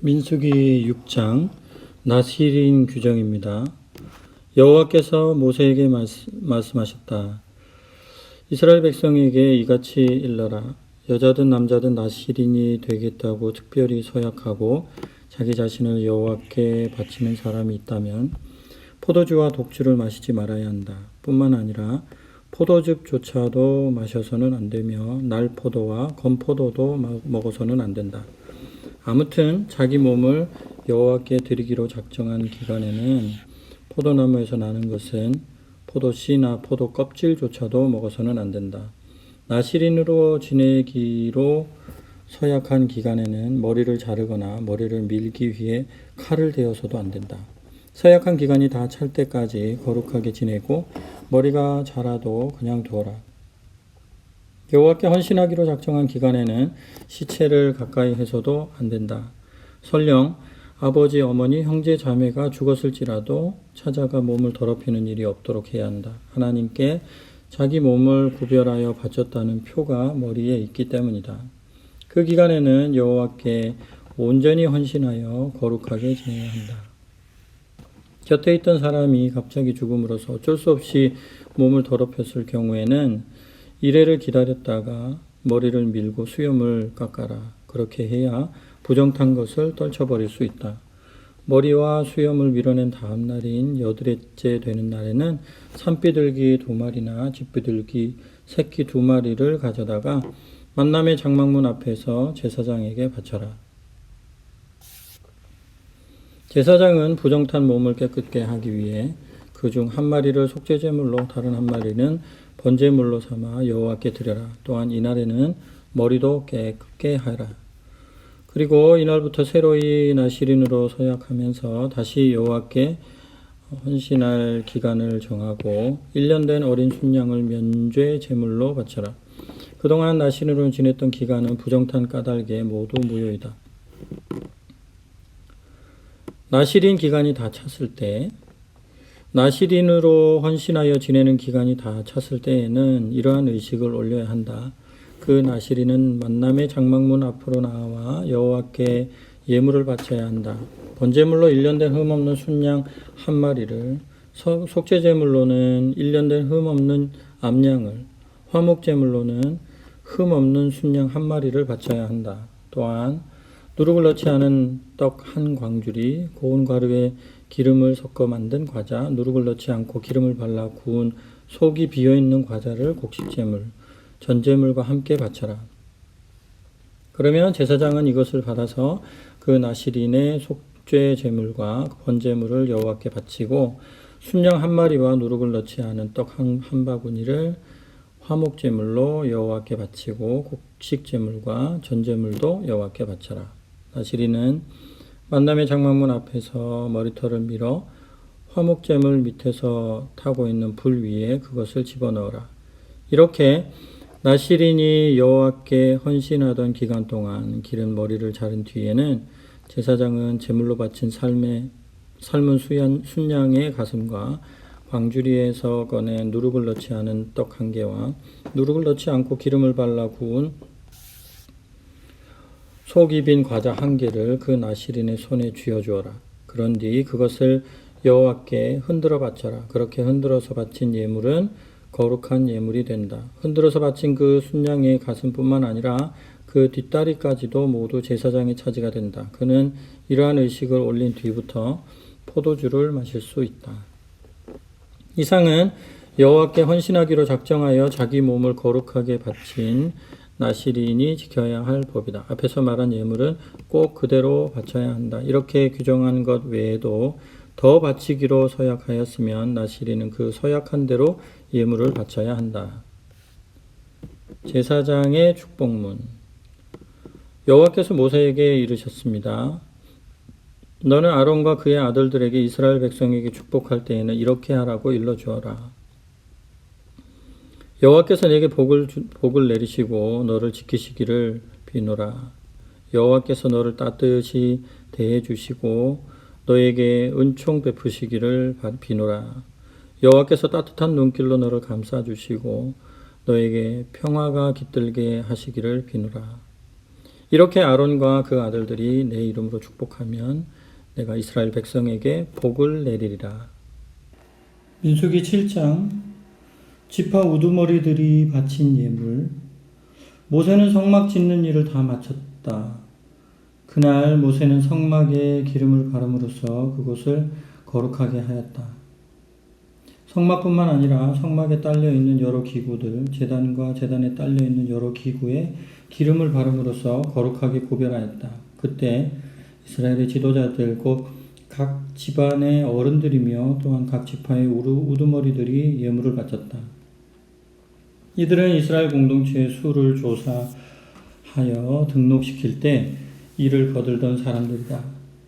민수기 6장 나실인 규정입니다. 여호와께서 모세에게 말씀하셨다. 이스라엘 백성에게 이같이 일러라. 여자든 남자든 나실인이 되겠다고 특별히 서약하고 자기 자신을 여호와께 바치는 사람이 있다면 포도주와 독주를 마시지 말아야 한다. 뿐만 아니라 포도즙조차도 마셔서는 안 되며 날포도와 건포도도 먹어서는 안 된다. 아무튼 자기 몸을 여호와께 드리기로 작정한 기간에는 포도나무에서 나는 것은 포도씨나 포도 껍질조차도 먹어서는 안 된다. 나실인으로 지내기로 서약한 기간에는 머리를 자르거나 머리를 밀기 위해 칼을 대어서도 안 된다. 서약한 기간이 다 찰 때까지 거룩하게 지내고 머리가 자라도 그냥 두어라. 여호와께 헌신하기로 작정한 기간에는 시체를 가까이 해서도 안 된다. 설령 아버지, 어머니, 형제, 자매가 죽었을지라도 찾아가 몸을 더럽히는 일이 없도록 해야 한다. 하나님께 자기 몸을 구별하여 바쳤다는 표가 머리에 있기 때문이다. 그 기간에는 여호와께 온전히 헌신하여 거룩하게 지내야 한다. 곁에 있던 사람이 갑자기 죽음으로써 어쩔 수 없이 몸을 더럽혔을 경우에는 이래를 기다렸다가 머리를 밀고 수염을 깎아라. 그렇게 해야 부정탄 것을 떨쳐버릴 수 있다. 머리와 수염을 밀어낸 다음 날인 여드렛째 되는 날에는 산비둘기 2마리나 집비둘기 새끼 2마리를 가져다가 만남의 장막문 앞에서 제사장에게 바쳐라. 제사장은 부정탄 몸을 깨끗게 하기 위해 그중 1마리를 속죄제물로 다른 1마리는 번제물로 삼아 여호와께 드려라. 또한 이날에는 머리도 깨끗게 하라. 그리고 이날부터 새로이 나실인으로 서약하면서 다시 여호와께 헌신할 기간을 정하고 1년 된 어린 순양을 면죄 제물로 바쳐라. 그동안 나실인으로 지냈던 기간은 부정탄 까닭에 모두 무효이다. 나실인 기간이 다 찼을 때, 나실인으로 헌신하여 지내는 기간이 다 찼을 때에는 이러한 의식을 올려야 한다. 그 나실인은 만남의 장막문 앞으로 나와 여호와께 예물을 바쳐야 한다. 번제물로 1년 된 흠없는 순양 1마리를, 속죄제물로는 1년 된 흠없는 암양을, 화목제물로는 흠없는 순양 1마리를 바쳐야 한다. 또한 누룩을 넣지 않은 떡 1광주리, 고운 가루에 기름을 섞어 만든 과자, 누룩을 넣지 않고 기름을 발라 구운 속이 비어있는 과자를 곡식제물, 전제물과 함께 바쳐라. 그러면 제사장은 이것을 받아서 그 나실인의 속죄제물과 번제물을 여호와께 바치고 순양 1마리와 누룩을 넣지 않은 떡 한 바구니를 화목제물로 여호와께 바치고 곡식제물과 전제물도 여호와께 바쳐라. 나실인은 만남의 장막문 앞에서 머리털을 밀어 화목제물 밑에서 타고 있는 불 위에 그것을 집어넣어라. 이렇게 나실인이 여호와께 헌신하던 기간 동안 기른 머리를 자른 뒤에는 제사장은 제물로 바친 삶은 순양의 가슴과 광주리에서 꺼낸 누룩을 넣지 않은 떡 1개와 누룩을 넣지 않고 기름을 발라 구운 속이 빈 과자 1개를 그 나실인의 손에 쥐어주어라. 그런 뒤 그것을 여호와께 흔들어 바쳐라. 그렇게 흔들어서 바친 예물은 거룩한 예물이 된다. 흔들어서 바친 그 순양의 가슴뿐만 아니라 그 뒷다리까지도 모두 제사장의 차지가 된다. 그는 이러한 의식을 올린 뒤부터 포도주를 마실 수 있다. 이상은 여호와께 헌신하기로 작정하여 자기 몸을 거룩하게 바친 나실인이 지켜야 할 법이다. 앞에서 말한 예물은 꼭 그대로 바쳐야 한다. 이렇게 규정한 것 외에도 더 바치기로 서약하였으면 나실인은 그 서약한 대로 예물을 바쳐야 한다. 제사장의 축복문. 여호와께서 모세에게 이르셨습니다. 너는 아론과 그의 아들들에게 이스라엘 백성에게 축복할 때에는 이렇게 하라고 일러주어라. 여호와께서 내게 복을 내리시고 너를 지키시기를 비노라. 여호와께서 너를 따뜻이 대해 주시고 너에게 은총 베푸시기를 비노라. 여호와께서 따뜻한 눈길로 너를 감싸 주시고 너에게 평화가 깃들게 하시기를 비노라. 이렇게 아론과 그 아들들이 내 이름으로 축복하면 내가 이스라엘 백성에게 복을 내리리라. 민수기 7장 지파 우두머리들이 바친 예물. 모세는 성막 짓는 일을 다 마쳤다. 그날 모세는 성막에 기름을 바름으로써 그곳을 거룩하게 하였다. 성막뿐만 아니라 성막에 딸려있는 여러 기구들, 제단과 제단에 딸려있는 여러 기구에 기름을 바름으로써 거룩하게 구별하였다. 그때 이스라엘의 지도자들 곧 각 집안의 어른들이며 또한 각 지파의 우두머리들이 예물을 바쳤다. 이들은 이스라엘 공동체의 수를 조사하여 등록시킬 때 이를 거들던 사람들이다.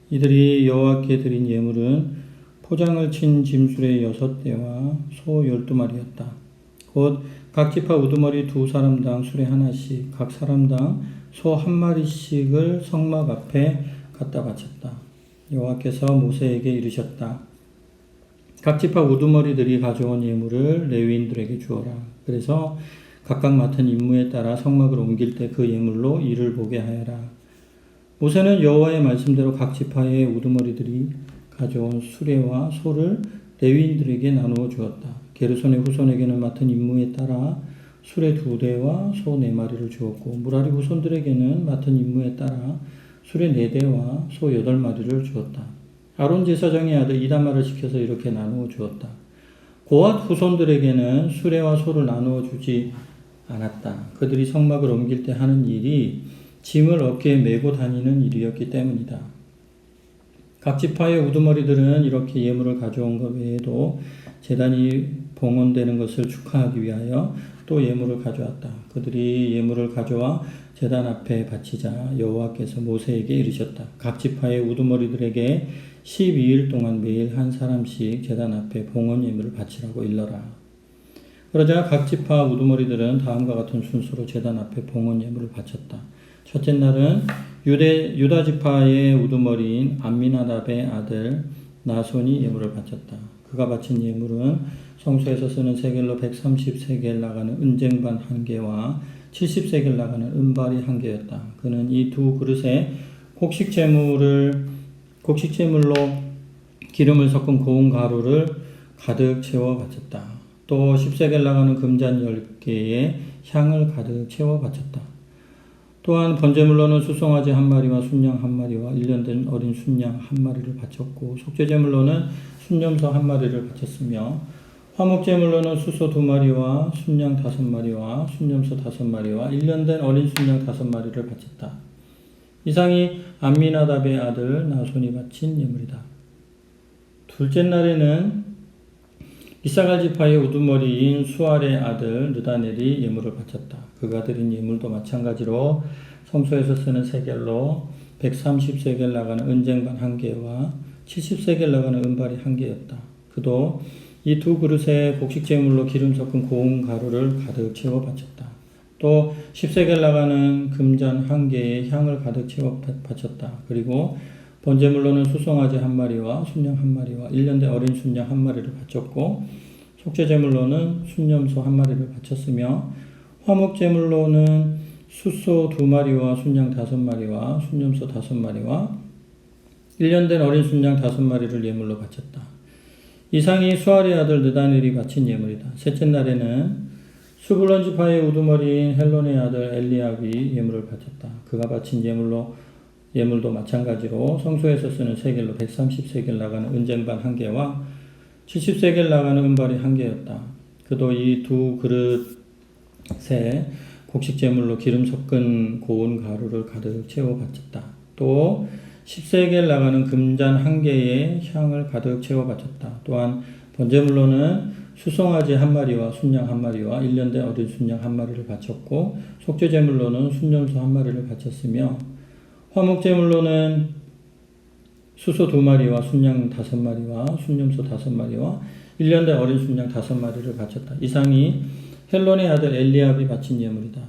이들이 여호와께 드린 예물은 포장을 친 짐수레 6대와 소 12마리였다. 곧 각 지파 우두머리 2사람당 수레 하나씩, 각 사람당 소 1마리씩을 성막 앞에 갖다 바쳤다. 여호와께서 모세에게 이르셨다. 각 지파 우두머리들이 가져온 예물을 레위인들에게 주어라. 그래서 각각 맡은 임무에 따라 성막을 옮길 때 그 예물로 이를 보게 하여라. 모세는 여호와의 말씀대로 각 지파의 우두머리들이 가져온 수레와 소를 레위인들에게 나누어 주었다. 게르손의 후손에게는 맡은 임무에 따라 수레 2대와 소 4마리를 주었고 무라리 후손들에게는 맡은 임무에 따라 수레 4대와 소 8마리를 주었다. 아론 제사장의 아들 이다말을 시켜서 이렇게 나누어 주었다. 고앗 후손들에게는 수레와 소를 나누어 주지 않았다. 그들이 성막을 옮길 때 하는 일이 짐을 어깨에 메고 다니는 일이었기 때문이다. 각 지파의 우두머리들은 이렇게 예물을 가져온 것 외에도 제단이 봉헌되는 것을 축하하기 위하여 또 예물을 가져왔다. 그들이 예물을 가져와 제단 앞에 바치자 여호와께서 모세에게 이르셨다. 각 지파의 우두머리들에게 12일 동안 매일 한 사람씩 제단 앞에 봉헌 예물을 바치라고 일러라. 그러자 각 지파 우두머리들은 다음과 같은 순서로 제단 앞에 봉헌 예물을 바쳤다. 첫째 날은 유다 지파의 우두머리인 암미나답의 아들 나손이 예물을 바쳤다. 그가 바친 예물은 성소에서 쓰는 세겔로 130세겔 나가는 은쟁반 1개와 70세겔 나가는 은발이 1개였다. 그는 이 두 그릇에 곡식제물로 기름을 섞은 고운 가루를 가득 채워 바쳤다. 또 10세겔 나가는 금잔 10개에 향을 가득 채워 바쳤다. 또한 번제물로는 수송아지 1마리와 순양 1마리와 1년 된 어린 순양 1마리를 바쳤고 속죄제물로는 순염소 1마리를 바쳤으며 화목제물로는 수소 2마리와 순양 5마리와 순염소 5마리와 1년 된 어린 순양 5마리를 바쳤다. 이상이 암미나답의 아들 나손이 바친 예물이다. 둘째 날에는 이사갈 지파의 우두머리인 수알의 아들 느다넬이 예물을 바쳤다. 그가 드린 예물도 마찬가지로 성소에서 쓰는 세겔로 130세겔 나가는 은쟁반 1개와 70세겔 나가는 은발이 1개였다. 그도 이 두 그릇에 곡식제물로 기름 섞은 고운 가루를 가득 채워 바쳤다. 또 10세겔 나가는 금잔 1개에 향을 가득 채워 바쳤다. 그리고 번제물로는 수송아지 1마리와 순양 1마리와 1년 된 어린 순양 1마리를 바쳤고 속죄제물로는 순염소 1마리를 바쳤으며 화목제물로는 수소 2마리와 순양 5마리와 순염소 5마리와 1년 된 어린 순양 5마리를 예물로 바쳤다. 이상이 수알의 아들 느다넬이 바친 예물이다. 셋째 날에는 수불론 지파의 우두머리인 헬론의 아들 엘리압이 예물을 바쳤다. 그가 바친 예물도 마찬가지로 성소에서 쓰는 세겔로 130세겔 나가는 은쟁반 1개와 70세겔 나가는 은발이 1개였다. 그도 이 두 그릇에 곡식제물로 기름 섞은 고운 가루를 가득 채워 바쳤다. 또 10세겔 나가는 금잔 1개에 향을 가득 채워 바쳤다. 또한 번제물로는 수송아지 1마리와 순양 1마리와 1년 된 어린 순양 1마리를 바쳤고 속죄제물로는 순염소 1마리를 바쳤으며 화목제물로는 수소 2마리와 순양 5마리와 순염소 5마리와 1년 된 어린 순양 5마리를 바쳤다. 이상이 헬론의 아들 엘리압이 바친 예물이다.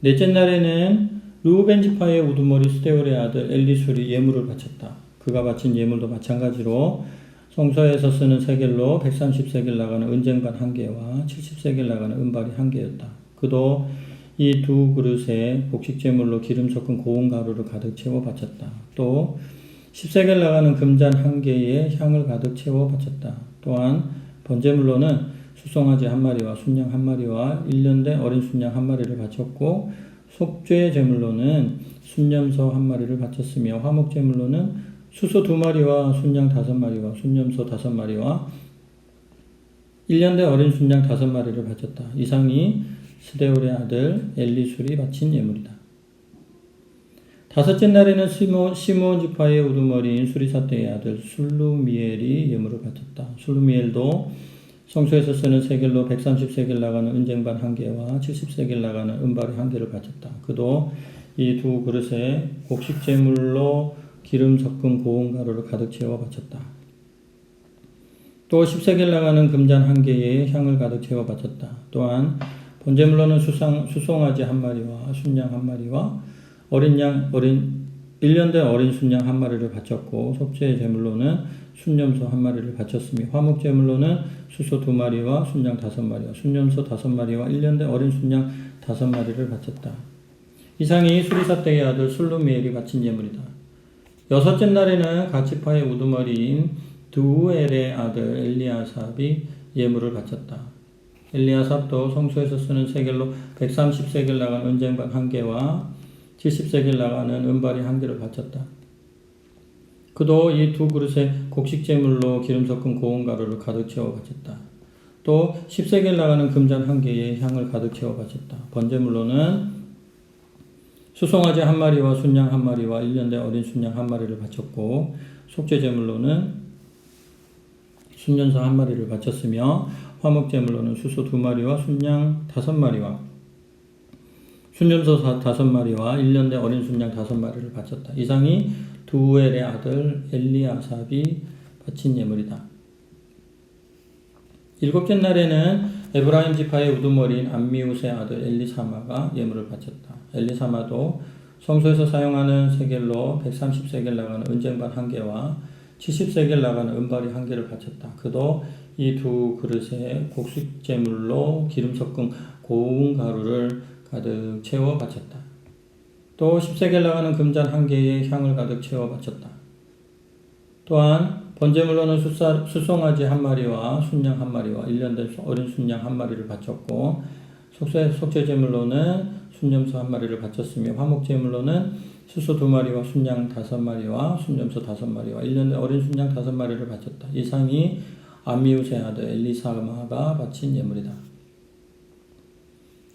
넷째 날에는 르우벤 지파의 우두머리 스데울의 아들 엘리술이 예물을 바쳤다. 그가 바친 예물도 마찬가지로 성소에서 쓰는 세겔로 130세겔 나가는 은쟁반 1개와 70세겔 나가는 은발이 1개였다. 그도 이 두 그릇에 곡식제물로 기름 섞은 고운 가루를 가득 채워 바쳤다. 또 10세겔 나가는 금잔 1개에 향을 가득 채워 바쳤다. 또한 번제물로는 수송아지 1마리와 순양 1마리와 1년 된 어린 순양 1마리를 바쳤고 속죄 제물로는 순염소 1마리를 바쳤으며 화목제물로는 수소 2마리와 순양 5마리와 순염소 5마리와 1년 된 어린 순양 5마리를 바쳤다. 이상이 스데울의 아들 엘리술이 바친 예물이다. 다섯째 날에는 시므온 지파의 우두머리인 수리사대의 아들 술루미엘이 예물을 바쳤다. 술루미엘도 성소에서 쓰는 세겔로 130세겔 나가는 은쟁반 1개와 70세겔 나가는 은발이 1개를 바쳤다. 그도 이 두 그릇에 곡식제물로 기름 섞은 고운 가루를 가득 채워 바쳤다. 또 10세겔 나가는 금잔 1개에 향을 가득 채워 바쳤다. 또한 번제물로는 수송아지 1마리와 순양 1마리와 1년 된 어린 순양 1마리를 바쳤고 속죄 제물로는 순염소 1마리를 바쳤으며 화목제물로는 수소 2마리와 순양 5마리와 순염소 5마리와 1년 된 어린 순양 5마리를 바쳤다. 이상이 수리사대의 아들 술루미엘이 바친 예물이다. 여섯째 날에는 가치파의 우두머리인 드우엘의 아들 엘리아삽이 예물을 바쳤다. 엘리아삽도 성소에서 쓰는 세겔로 130세겔 나가는 은쟁반 1개와 70세겔 나가는 은발이 1개를 바쳤다. 그도 이 두 그릇에 곡식제물로 기름 섞은 고운 가루를 가득 채워 바쳤다. 또 10세겔 나가는 금잔 1개에 향을 가득 채워 바쳤다. 번제물로는 수송아지 1마리와 순양 1마리와 1년 된 어린 순양 1마리를 바쳤고 속죄제물로는 순년소 1마리를 바쳤으며 화목제물로는 수소 2마리와 순양 5마리와 순염소 5마리와 1년 된 어린 순양 5마리를 바쳤다. 이상이 두엘의 아들 엘리아삽이 바친 예물이다. 일곱째 날에는 에브라임 지파의 우두머리인 암미우스의 아들 엘리사마가 예물을 바쳤다. 엘리사마도 성소에서 사용하는 세겔로 130세겔 나가는 은쟁반 1개와 70세겔 나가는 은발이 1개를 바쳤다. 그도 이 두 그릇에 곡식제물로 기름 섞은 고운 가루를 가득 채워 바쳤다. 또 10세겔 나가는 금잔 1개에 향을 가득 채워 바쳤다. 또한 번제물로는 수송아지 1마리와 순양 1마리와 1년 된 어린 순양 1마리를 바쳤고 속죄제물로는 순염소 1마리를 바쳤으며 화목제물로는 수소 2마리와 순양 5마리와 순염소 5마리와 1년 된 어린 순양 5마리를 바쳤다. 이상이 암미우스의 아들 엘리사마가 바친 예물이다.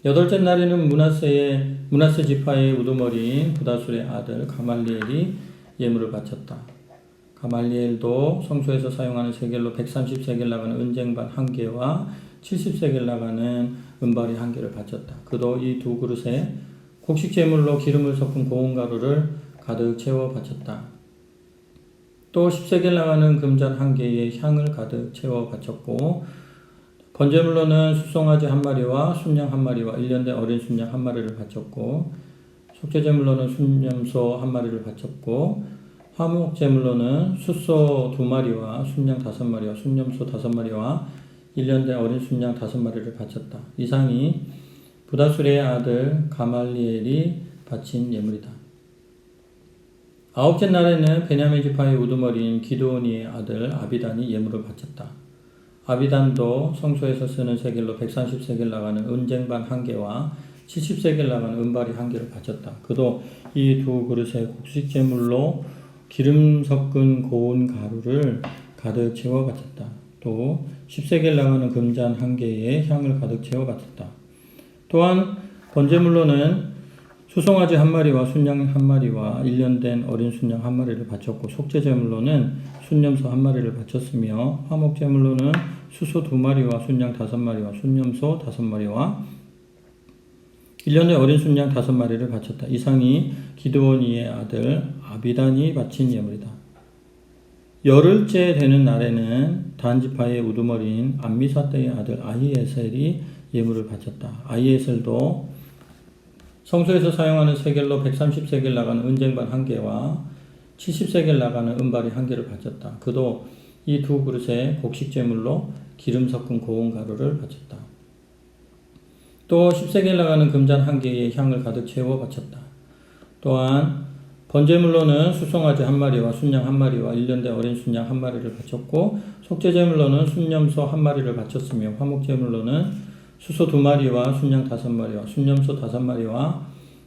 여덟째 날에는 므낫세 지파의 우두머리인 부다술의 아들 가말리엘이 예물을 바쳤다. 가말리엘도 성소에서 사용하는 세겔로 130세겔 나가는 은쟁반 1개와 70세겔 나가는 은발이 1개를 바쳤다. 그도 이 두 그릇에 곡식제물로 기름을 섞은 고운 가루를 가득 채워 바쳤다. 또 10세겔 나가는 금잔 1개에 향을 가득 채워 바쳤고 번제물로는 수송아지 1마리와 순양 1마리와 1년 된 어린 순양 1마리를 바쳤고 속죄제물로는 순염소 1마리를 바쳤고 화목제물로는 수소 2마리와 순양 5마리와 순염소 5마리와 1년 된 어린 순양 5마리를 바쳤다. 이상이 부다술의 아들 가말리엘이 바친 예물이다. 아홉째 날에는 베냐민 지파의 우두머리인 기드온이의 아들 아비단이 예물을 바쳤다. 아비단도 성소에서 쓰는 세겔로 130세겔 나가는 은쟁반 1개와 70세겔 나가는 은발이 1개를 바쳤다. 그도 이 두 그릇에 곡식제물로 기름 섞은 고운 가루를 가득 채워 바쳤다. 또 10세겔 나가는 금잔 1개에 향을 가득 채워 바쳤다. 또한 번제물로는 수송아지 1마리와 순양 1마리와 1년 된 어린 순양 1마리를 바쳤고 속죄제물로는 순염소 1마리를 바쳤으며 화목제물로는 수소 2마리와 순양 5마리와 순염소 5마리와 1년 된 어린 순양 5마리를 바쳤다. 이상이 기드온이의 아들 아비단이 바친 예물이다. 열흘째 되는 날에는 단지파의 우두머리인 암미사대의 아들 아히에셀이 예물을 바쳤다. 아히에셀도 성소에서 사용하는 세겔로 130세겔 나가는 은쟁반 1개와 70세겔 나가는 은발이 1개를 바쳤다. 그도 이 두 그릇에 곡식제물로 기름 섞은 고운 가루를 바쳤다. 또 10세겔 나가는 금잔 한 개에 향을 가득 채워 바쳤다. 또한 번제물로는 수송아지 한 마리와 순양 한 마리와 1년 된 어린 순양 한 마리를 바쳤고 속죄제물로는 순념소 한 마리를 바쳤으며 화목제물로는 수소 2마리와 순양 5마리와 순념소 5마리와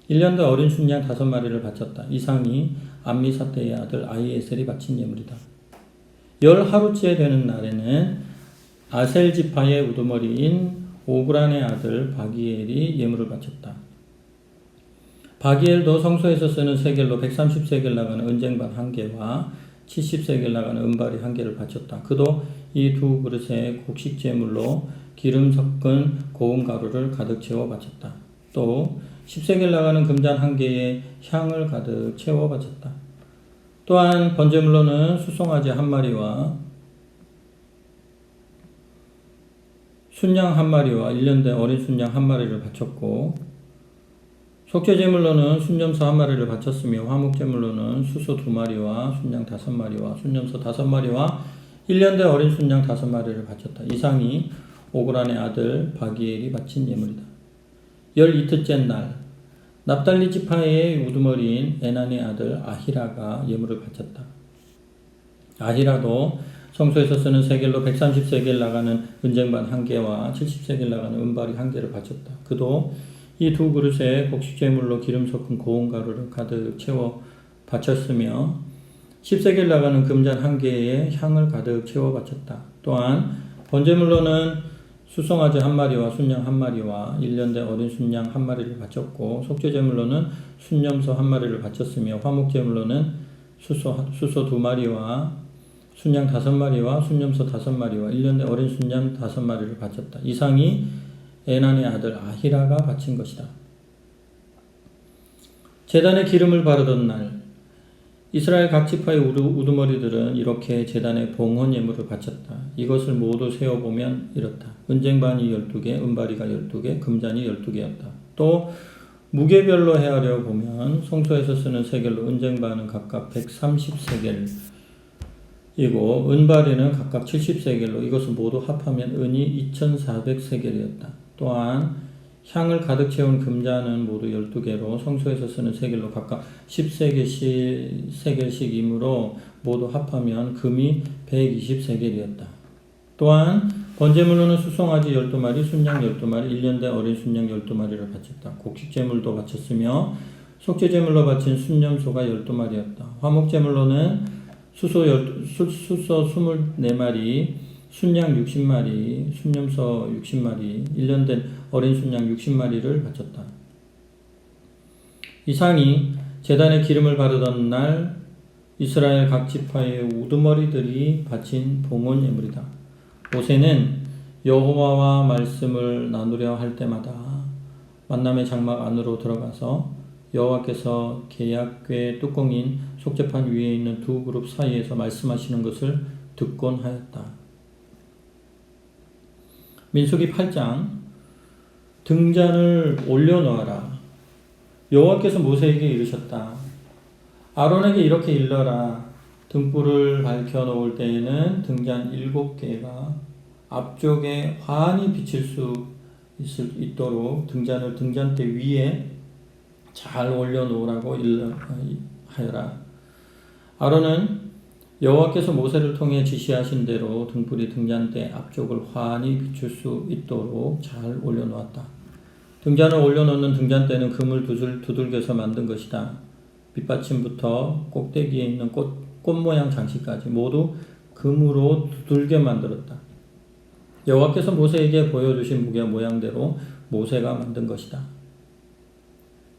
1년 된 어린 순양 5마리를 바쳤다. 이상이 암미사대의 아들 아히에셀이 바친 예물이다. 열 하루째 되는 날에는 아셀 지파의 우두머리인 오브란의 아들 바기엘이 예물을 바쳤다. 바기엘도 성소에서 쓰는 세겔로 130세겔 나가는 은쟁반 한 개와 70세겔 나가는 은발이 한 개를 바쳤다. 그도 이 두 그릇에 곡식 제물로 기름 섞은 고운 가루를 가득 채워 바쳤다. 또 10세겔 나가는 금잔 한 개에 향을 가득 채워 바쳤다. 또한 번제물로는 수송아지 한 마리와 순양 한 마리와 1년 된 어린 순양 한 마리를 바쳤고 속죄제물로는 순념소 한 마리를 바쳤으며 화목제물로는 수소 2마리와 순양 5마리와 순념소 5마리와 1년 된 어린 순양 5마리를 바쳤다. 이상이 오그란의 아들 바기엘이 바친 예물이다. 12째 날 납달리 지파의 우두머리인 에난의 아들 아히라가 예물을 바쳤다. 아히라도 성소에서 쓰는 세겔로 130세겔 나가는 은쟁반 한 개와 70세겔 나가는 은발이 한 개를 바쳤다. 그도 이 두 그릇에 곡식제물로 기름 섞은 고운 가루를 가득 채워 바쳤으며 10세겔 나가는 금잔 한 개에 향을 가득 채워 바쳤다. 또한 번제물로는 수송아지 한 마리와 순양 한 마리와 1년 된 어린 순양 한 마리를 바쳤고 속죄제물로는 순념소 한 마리를 바쳤으며 화목제물로는 수소 2마리와 순양 5마리와 순념소 5마리와 1년 된 어린 순양 5마리를 바쳤다. 이상이 에난의 아들 아히라가 바친 것이다. 제단에 기름을 바르던 날 이스라엘 각 지파의 우두머리들은 이렇게 제단에 봉헌 예물을 바쳤다. 이것을 모두 세어보면 이렇다. 은쟁반이 12개, 은바리가 12개, 금잔이 12개였다. 또 무게별로 헤아려 보면 성소에서 쓰는 세겔로 은쟁반은 각각 130세겔 이고 은바리는 각각 70세겔로 이것을 모두 합하면 은이 2400세겔이었다. 또한 향을 가득 채운 금잔은 모두 12개로 성소에서 쓰는 세겔로 각각 10세겔씩이므로 모두 합하면 금이 120세겔이었다. 또한 번제물로는 수송아지 12마리, 순양 12마리, 1년 된 어린 순양 12마리를 바쳤다. 곡식제물도 바쳤으며 속죄제물로 바친 순념소가 12마리였다. 화목제물로는 수소 24마리, 순양 60마리, 순념소 60마리, 1년 된 어린 순양 60마리를 바쳤다. 이상이 제단에 기름을 바르던 날 이스라엘 각 지파의 우두머리들이 바친 봉헌 예물이다. 모세는 여호와와 말씀을 나누려 할 때마다 만남의 장막 안으로 들어가서 여호와께서 계약궤 뚜껑인 속죄판 위에 있는 두 그룹 사이에서 말씀하시는 것을 듣곤 하였다. 민수기 8장 등잔을 올려놓아라. 여호와께서 모세에게 이르셨다. 아론에게 이렇게 일러라. 등불을 밝혀놓을 때에는 등잔 7개가 앞쪽에 환히 비칠 수 있도록 등잔을 등잔대 위에 잘 올려놓으라고 하여라. 아론은 여호와께서 모세를 통해 지시하신 대로 등불이 등잔대 앞쪽을 환히 비출 수 있도록 잘 올려놓았다. 등잔을 올려놓는 등잔대는 금을 두들겨서 만든 것이다. 밑받침부터 꼭대기에 있는 꽃 모양 장식까지 모두 금으로 두들겨 만들었다. 여호와께서 모세에게 보여주신 무게 모양대로 모세가 만든 것이다.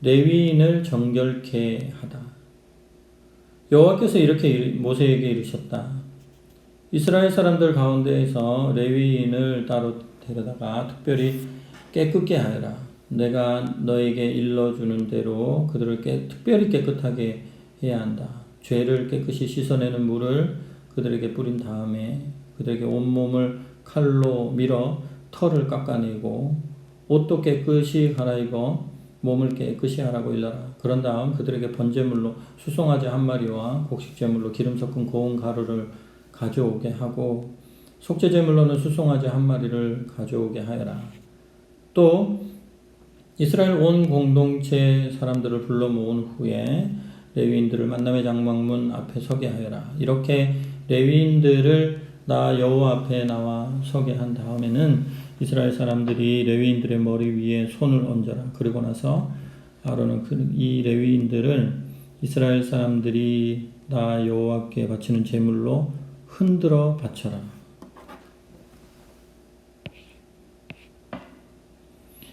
레위인을 정결케 하다. 여호와께서 이렇게 모세에게 이르셨다. 이스라엘 사람들 가운데에서 레위인을 따로 데려다가 특별히 깨끗게 하여라. 내가 너에게 일러주는 대로 그들을 특별히 깨끗하게 해야 한다. 죄를 깨끗이 씻어내는 물을 그들에게 뿌린 다음에 그들에게 온몸을 칼로 밀어 털을 깎아내고 옷도 깨끗이 갈아입어 몸을 깨끗이 하라고 일러라. 그런 다음 그들에게 번제물로 수송아지 한 마리와 곡식제물로 기름 섞은 고운 가루를 가져오게 하고 속죄제물로는 수송아지 한 마리를 가져오게 하여라. 또 이스라엘 온 공동체 사람들을 불러 모은 후에 레위인들을 만남의 장막문 앞에 서게 하여라. 이렇게 레위인들을 나 여호와 앞에 나와 서게 한 다음에는 이스라엘 사람들이 레위인들의 머리 위에 손을 얹어라. 그리고 나서 아론은 이 레위인들을 이스라엘 사람들이 나 여호와께 바치는 제물로 흔들어 바쳐라.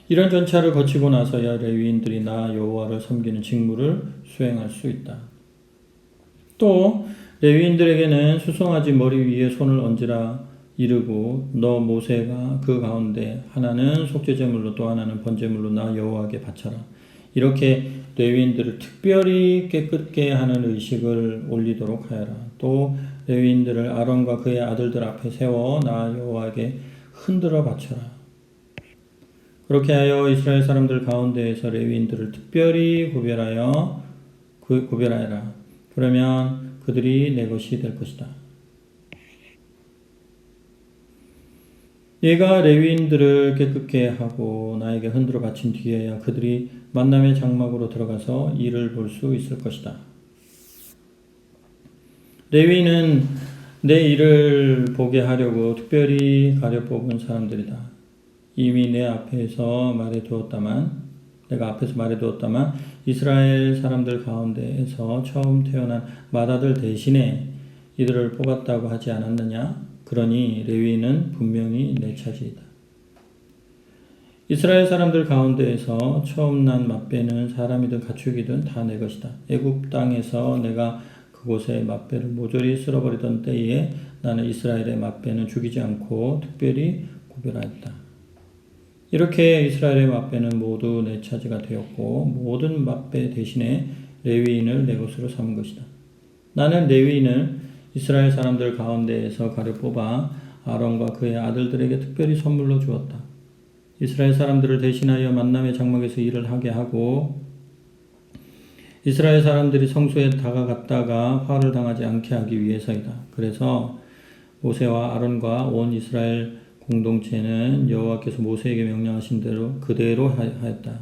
이런 절차를 거치고 나서야 레위인들이 나 여호와를 섬기는 직무를 수행할 수 있다. 또 레위인들에게는 수송아지 머리 위에 손을 얹으라 이르고 너 모세가 그 가운데 하나는 속죄제물로 또 하나는 번제물로 나 여호와께 바쳐라. 이렇게 레위인들을 특별히 깨끗게 하는 의식을 올리도록 하여라. 또 레위인들을 아론과 그의 아들들 앞에 세워 나 여호와에게 흔들어 바쳐라. 그렇게 하여 이스라엘 사람들 가운데에서 레위인들을 특별히 구별하여라. 그러면 그들이 내 것이 될 것이다. 네가 레위인들을 깨끗게 하고 나에게 흔들어 바친 뒤에야 그들이 만남의 장막으로 들어가서 이를 볼 수 있을 것이다. 레위인은 내 일을 보게 하려고 특별히 가려 뽑은 사람들이다. 이미 내가 앞에서 말해두었다만 이스라엘 사람들 가운데에서 처음 태어난 맏아들 대신에 이들을 뽑았다고 하지 않았느냐? 그러니 레위인은 분명히 내 차지이다. 이스라엘 사람들 가운데에서 처음 난 맏배는 사람이든 가축이든 다 내 것이다. 애굽 땅에서 내가 그곳의 맏배를 모조리 쓸어버리던 때에 나는 이스라엘의 맏배는 죽이지 않고 특별히 구별하였다. 이렇게 이스라엘의 맏배는 모두 내 차지가 되었고 모든 맏배 대신에 레위인을 내 것으로 삼은 것이다. 나는 레위인을 이스라엘 사람들 가운데에서 가려 뽑아 아론과 그의 아들들에게 특별히 선물로 주었다. 이스라엘 사람들을 대신하여 만남의 장막에서 일을 하게 하고 이스라엘 사람들이 성소에 다가갔다가 화를 당하지 않게 하기 위해서이다. 그래서 모세와 아론과 온 이스라엘 공동체는 여호와께서 모세에게 명령하신 대로 그대로 하였다.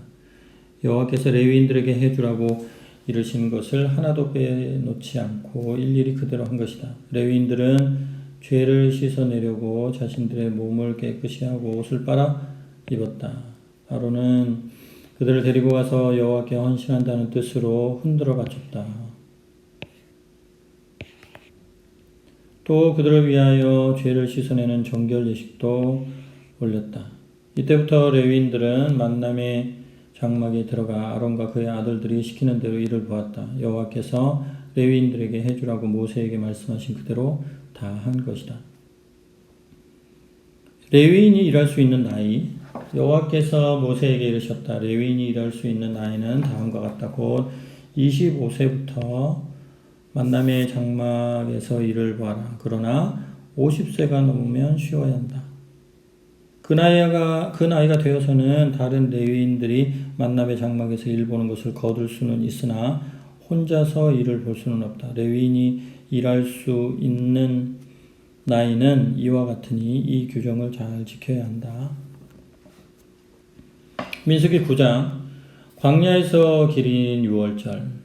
여호와께서 레위인들에게 해주라고 이르신 것을 하나도 빼놓지 않고 일일이 그대로 한 것이다. 레위인들은 죄를 씻어내려고 자신들의 몸을 깨끗이 하고 옷을 빨아 입었다. 아론은 그들을 데리고 가서 여호와께 헌신한다는 뜻으로 흔들어 바쳤다. 또 그들을 위하여 죄를 씻어내는 정결 예식도 올렸다. 이때부터 레위인들은 만남의 장막에 들어가 아론과 그의 아들들이 시키는 대로 일을 보았다. 여호와께서 레위인들에게 해주라고 모세에게 말씀하신 그대로 다 한 것이다. 레위인이 일할 수 있는 나이, 여호와께서 모세에게 이르셨다. 레위인이 일할 수 있는 나이는 다음과 같다. 곧 25세부터 만남의 장막에서 일을 보아라. 그러나 50세가 넘으면 쉬어야 한다. 그 나이가 되어서는 다른 레위인들이 만남의 장막에서 일 보는 것을 거둘 수는 있으나 혼자서 일을 볼 수는 없다. 레위인이 일할 수 있는 나이는 이와 같으니 이 규정을 잘 지켜야 한다. 민수기 9장 광야에서 기린 유월절.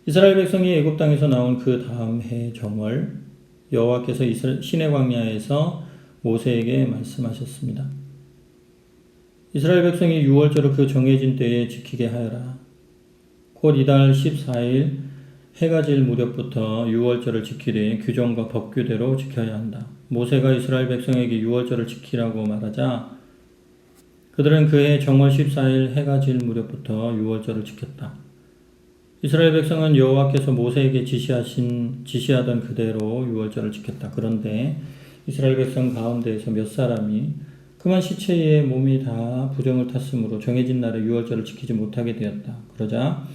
이스라엘 백성이 애굽 땅에서 나온 그 다음 해 정월 여호와께서 시내 광야에서 모세에게 말씀하셨습니다. 이스라엘 백성이 유월절을 그 정해진 때에 지키게 하여라. 곧 이달 14일 해가 질 무렵부터 유월절을 지키되 규정과 법규대로 지켜야 한다. 모세가 이스라엘 백성에게 유월절을 지키라고 말하자 그들은 그해 정월 14일 해가 질 무렵부터 유월절을 지켰다. 이스라엘 백성은 여호와께서 모세에게 지시하던 그대로 유월절을 지켰다. 그런데 이스라엘 백성 가운데에서 몇 사람이 그만 시체의 몸이 다 부정을 탔으므로 정해진 날에 유월절을 지키지 못하게 되었다. 그러자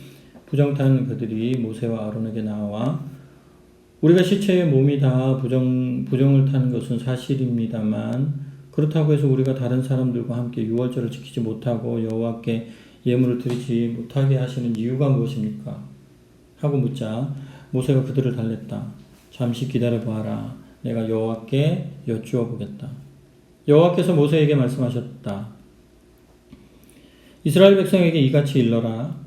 부정 탄 그들이 모세와 아론에게 나와 우리가 시체의 몸이 다 부정을 탄 것은 사실입니다만 그렇다고 해서 우리가 다른 사람들과 함께 유월절을 지키지 못하고 여호와께 예물을 드리지 못하게 하시는 이유가 무엇입니까? 하고 묻자 모세가 그들을 달랬다. 잠시 기다려 보아라. 내가 여호와께 여쭈어 보겠다. 여호와께서 모세에게 말씀하셨다. 이스라엘 백성에게 이같이 일러라.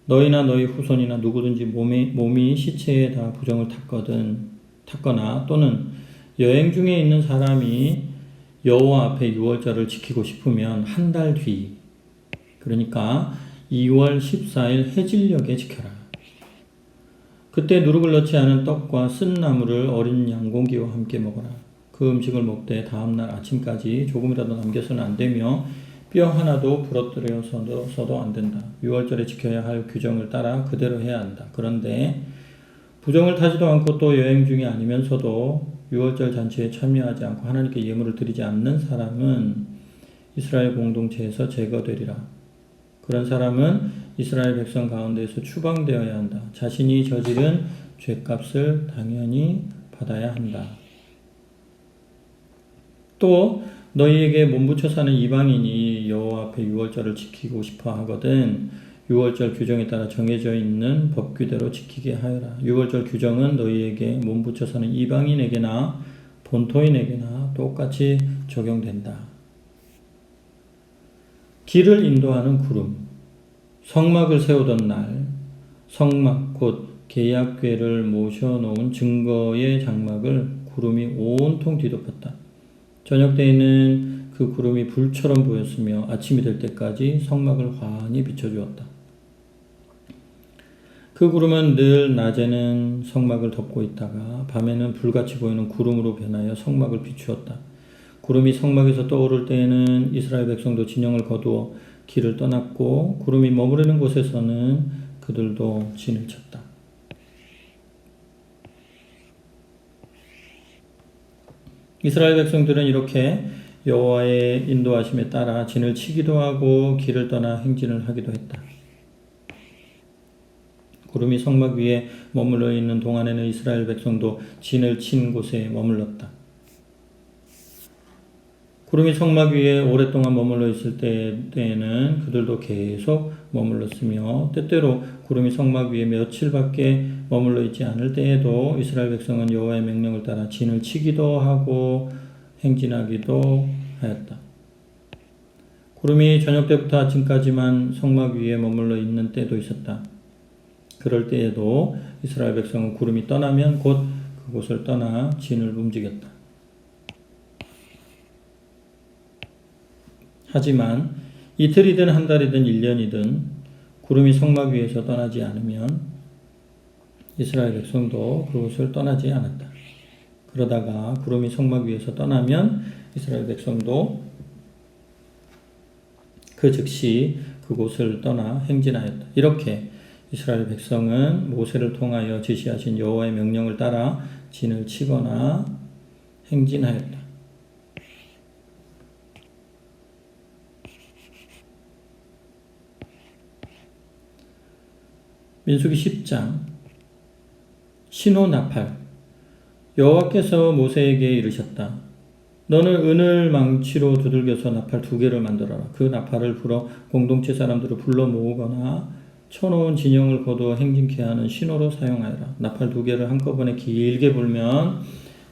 너희나 너희 후손이나 누구든지 몸이 시체에 다 부정을 탔거나 또는 여행 중에 있는 사람이 여호와 앞에 유월절을 지키고 싶으면 한 달 뒤, 그러니까 2월 14일 해질녘에 지켜라. 그때 누룩을 넣지 않은 떡과 쓴 나물을 어린 양고기와 함께 먹어라. 그 음식을 먹되 다음날 아침까지 조금이라도 남겨서는 안 되며 뼈 하나도 부러뜨려서도 안 된다. 유월절에 지켜야 할 규정을 따라 그대로 해야 한다. 그런데 부정을 타지도 않고 또 여행 중이 아니면서도 유월절 잔치에 참여하지 않고 하나님께 예물을 드리지 않는 사람은 이스라엘 공동체에서 제거되리라. 그런 사람은 이스라엘 백성 가운데에서 추방되어야 한다. 자신이 저지른 죄값을 당연히 받아야 한다. 또 너희에게 몸붙여 사는 이방인이 여호와 앞에 유월절을 지키고 싶어 하거든 유월절 규정에 따라 정해져 있는 법규대로 지키게 하여라. 유월절 규정은 너희에게 몸붙여 사는 이방인에게나 본토인에게나 똑같이 적용된다. 길을 인도하는 구름, 성막을 세우던 날, 성막 곧 계약궤를 모셔놓은 증거의 장막을 구름이 온통 뒤덮었다. 저녁 때에는 그 구름이 불처럼 보였으며 아침이 될 때까지 성막을 환히 비춰주었다. 그 구름은 늘 낮에는 성막을 덮고 있다가 밤에는 불같이 보이는 구름으로 변하여 성막을 비추었다. 구름이 성막에서 떠오를 때에는 이스라엘 백성도 진영을 거두어 길을 떠났고 구름이 머무르는 곳에서는 그들도 진을 쳤다. 이스라엘 백성들은 이렇게 여호와의 인도하심에 따라 진을 치기도 하고 길을 떠나 행진을 하기도 했다. 구름이 성막 위에 머물러 있는 동안에는 이스라엘 백성도 진을 친 곳에 머물렀다. 구름이 성막 위에 오랫동안 머물러 있을 때에는 그들도 계속 머물렀으며 때때로 구름이 성막 위에 며칠밖에 머물러 있지 않을 때에도 이스라엘 백성은 여호와의 명령을 따라 진을 치기도 하고 행진하기도 하였다. 구름이 저녁 때부터 아침까지만 성막 위에 머물러 있는 때도 있었다. 그럴 때에도 이스라엘 백성은 구름이 떠나면 곧 그곳을 떠나 진을 움직였다. 하지만 이틀이든 한 달이든 1년이든 구름이 성막 위에서 떠나지 않으면 이스라엘 백성도 그곳을 떠나지 않았다. 그러다가 구름이 성막 위에서 떠나면 이스라엘 백성도 그 즉시 그곳을 떠나 행진하였다. 이렇게 이스라엘 백성은 모세를 통하여 지시하신 여호와의 명령을 따라 진을 치거나 행진하였다. 민수기 10장 신호나팔. 여호와께서 모세에게 이르셨다. 너는 은을 망치로 두들겨서 나팔 2개를 만들어라. 그 나팔을 불어 공동체 사람들을 불러 모으거나 쳐놓은 진영을 거두어 행진케 하는 신호로 사용하여라. 나팔 2개를 한꺼번에 길게 불면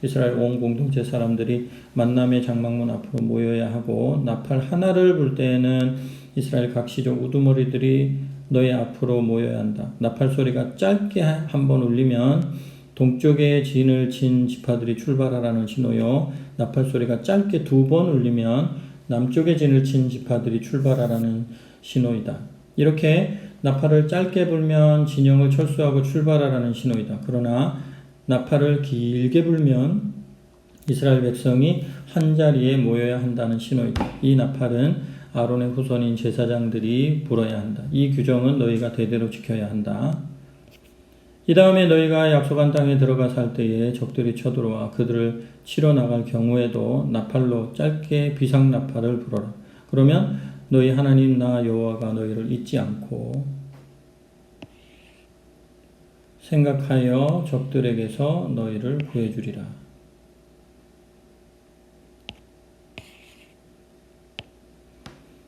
이스라엘 온 공동체 사람들이 만남의 장막문 앞으로 모여야 하고, 나팔 하나를 불 때에는 이스라엘 각 시족 우두머리들이 너희 앞으로 모여야 한다. 나팔 소리가 짧게 한 번 울리면 동쪽에 진을 친 지파들이 출발하라는 신호요, 나팔 소리가 짧게 2번 울리면 남쪽에 진을 친 지파들이 출발하라는 신호이다. 이렇게 나팔을 짧게 불면 진영을 철수하고 출발하라는 신호이다. 그러나 나팔을 길게 불면 이스라엘 백성이 한자리에 모여야 한다는 신호이다. 이 나팔은 아론의 후손인 제사장들이 불어야 한다. 이 규정은 너희가 대대로 지켜야 한다. 이 다음에 너희가 약속한 땅에 들어가 살 때에 적들이 쳐들어와 그들을 치러 나갈 경우에도 나팔로 짧게 비상나팔을 불어라. 그러면 너희 하나님 나 여호와가 너희를 잊지 않고 생각하여 적들에게서 너희를 구해주리라.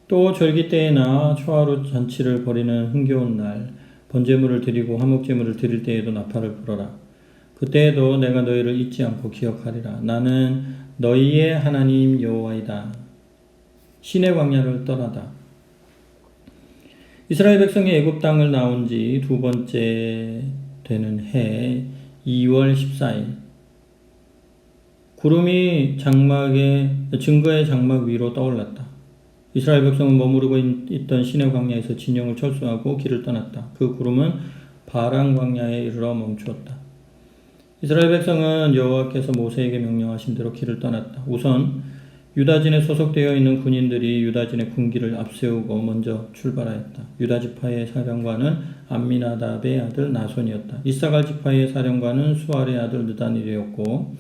또 절기 때에나 초하루 잔치를 벌이는 흥겨운 날, 번제물을 드리고 화목제물을 드릴 때에도 나팔을 불어라. 그때에도 내가 너희를 잊지 않고 기억하리라. 나는 너희의 하나님 여호와이다. 시내 광야를 떠나다. 이스라엘 백성이 애굽 땅을 나온 지 두 번째 되는 해 2월 14일 구름이 증거의 장막 위로 떠올랐다. 이스라엘 백성은 머무르고 있던 시내 광야에서 진영을 철수하고 길을 떠났다. 그 구름은 바란 광야에 이르러 멈추었다. 이스라엘 백성은 여호와께서 모세에게 명령하신 대로 길을 떠났다. 우선 유다진에 소속되어 있는 군인들이 유다진의 군기를 앞세우고 먼저 출발하였다. 유다 지파의 사령관은 암미나답의 아들 나손이었다. 이사갈 지파의 사령관은 수알의 아들 느다닐이었고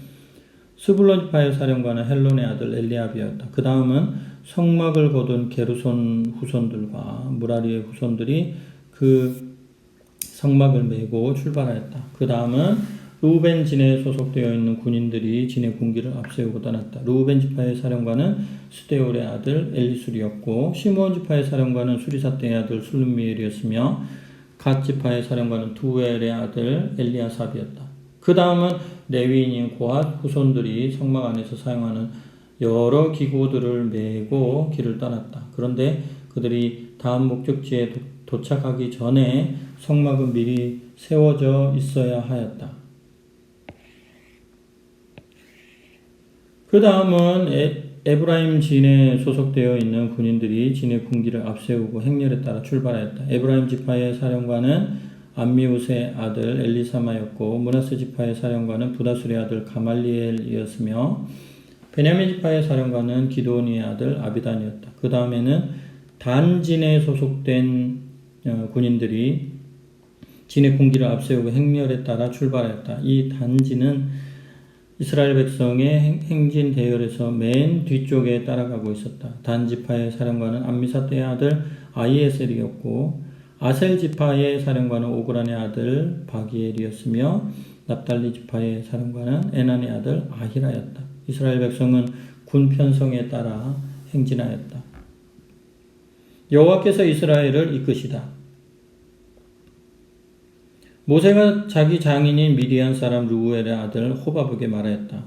스불론 지파의 사령관은 헬론의 아들 엘리압이었다. 그 다음은 성막을 거둔 게르손 후손들과 무라리의 후손들이 그 성막을 메고 출발하였다. 그 다음은 루벤 진에 소속되어 있는 군인들이 진의 군기를 앞세우고 떠났다. 루벤 지파의 사령관은 스데올의 아들 엘리술이었고 시므온 지파의 사령관은 수리사떼의 아들 술루미엘이었으며 갓 지파의 사령관은 두엘의 아들 엘리아삽이었다. 그 다음은 레위인인 고핫 후손들이 성막 안에서 사용하는 여러 기구들을 메고 길을 떠났다. 그런데 그들이 다음 목적지에 도착하기 전에 성막은 미리 세워져 있어야 하였다. 그 다음은 에브라임 진에 소속되어 있는 군인들이 진의 군기를 앞세우고 행렬에 따라 출발하였다. 에브라임 지파의 사령관은 암미우스의 아들 엘리사마였고 므낫세 지파의 사령관은 부다술의 아들 가말리엘이었으며 베냐민 지파의 사령관은 기드온의 아들 아비단이었다. 그 다음에는 단진에 소속된 군인들이 진의 군기를 앞세우고 행렬에 따라 출발하였다. 이 단진은 이스라엘 백성의 행진 대열에서 맨 뒤쪽에 따라가고 있었다. 단 지파의 사령관은 암미사떼의 아들 아이에셀이었고 아셀 지파의 사령관은 오그란의 아들 바기엘이었으며 납달리 지파의 사령관은 에난의 아들 아히라였다. 이스라엘 백성은 군 편성에 따라 행진하였다. 여호와께서 이스라엘을 이끄시다. 모세가 자기 장인인 미디안 사람 르우엘의 아들 호바브에게 말하였다.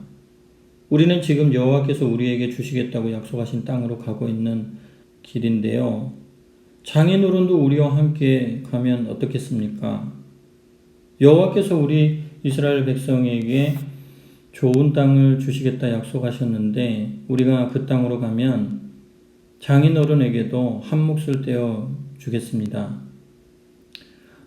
우리는 지금 여호와께서 우리에게 주시겠다고 약속하신 땅으로 가고 있는 길인데요. 장인 어른도 우리와 함께 가면 어떻겠습니까? 여호와께서 우리 이스라엘 백성에게 좋은 땅을 주시겠다 약속하셨는데 우리가 그 땅으로 가면 장인 어른에게도 한 몫을 떼어 주겠습니다.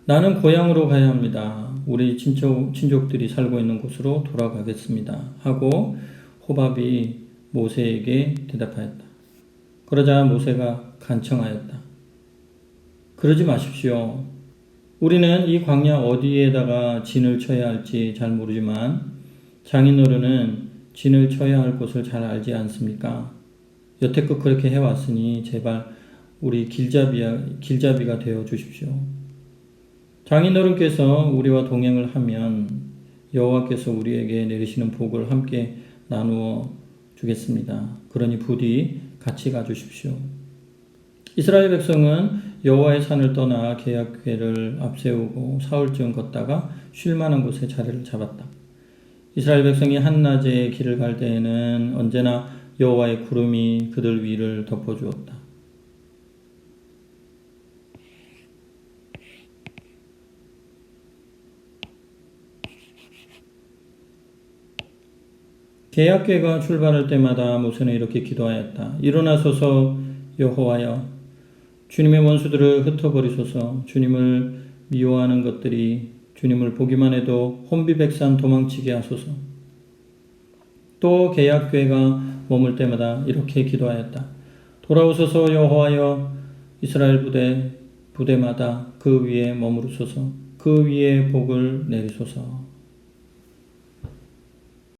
나는 고향으로 가야 합니다. 우리 친족들이 살고 있는 곳으로 돌아가겠습니다. 하고 호밥이 모세에게 대답하였다. 그러자 모세가 간청하였다. 그러지 마십시오. 우리는 이 광야 어디에다가 진을 쳐야 할지 잘 모르지만 장인어른은 진을 쳐야 할 곳을 잘 알지 않습니까? 여태껏 그렇게 해왔으니 제발 우리 길잡이가 되어 주십시오. 장인어른께서 우리와 동행을 하면 여호와께서 우리에게 내리시는 복을 함께 나누어 주겠습니다. 그러니 부디 같이 가주십시오. 이스라엘 백성은 여호와의 산을 떠나 계약궤를 앞세우고 사흘쯤 걷다가 쉴 만한 곳에 자리를 잡았다. 이스라엘 백성이 한낮에 길을 갈 때에는 언제나 여호와의 구름이 그들 위를 덮어주었다. 계약궤가 출발할 때마다 모세는 이렇게 기도하였다. 일어나소서 여호와여, 주님의 원수들을 흩어버리소서. 주님을 미워하는 것들이 주님을 보기만 해도 혼비백산 도망치게 하소서. 또 계약궤가 머물 때마다 이렇게 기도하였다. 돌아오소서 여호와여, 이스라엘 부대마다 그 위에 머무르소서. 그 위에 복을 내리소서.